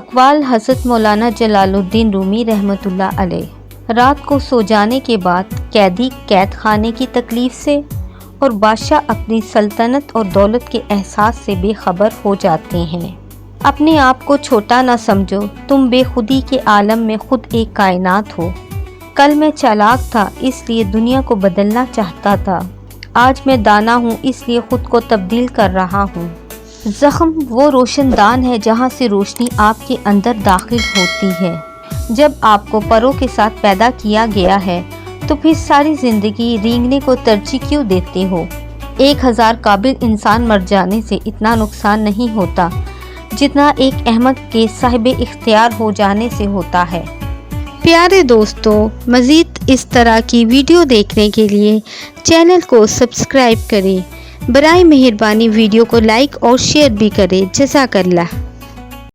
اقوال حضرت مولانا جلال الدین رومی رحمۃ اللہ علیہ۔ رات کو سو جانے کے بعد قیدی قید خانے کی تکلیف سے اور بادشاہ اپنی سلطنت اور دولت کے احساس سے بے خبر ہو جاتے ہیں۔ اپنے آپ کو چھوٹا نہ سمجھو، تم بے خودی کے عالم میں خود ایک کائنات ہو۔ کل میں چالاک تھا اس لیے دنیا کو بدلنا چاہتا تھا، آج میں دانا ہوں اس لیے خود کو تبدیل کر رہا ہوں۔ زخم وہ روشن دان ہے جہاں سے روشنی آپ کے اندر داخل ہوتی ہے۔ جب آپ کو پروں کے ساتھ پیدا کیا گیا ہے تو پھر ساری زندگی رینگنے کو ترجیح کیوں دیتے ہو؟ 1000 قابل انسان مر جانے سے اتنا نقصان نہیں ہوتا جتنا ایک احمد کے صاحب اختیار ہو جانے سے ہوتا ہے۔ پیارے دوستو، مزید اس طرح کی ویڈیو دیکھنے کے لیے چینل کو سبسکرائب کریں۔ برائے مہربانی ویڈیو کو لائک اور شیئر بھی کریں۔ جزاک اللہ۔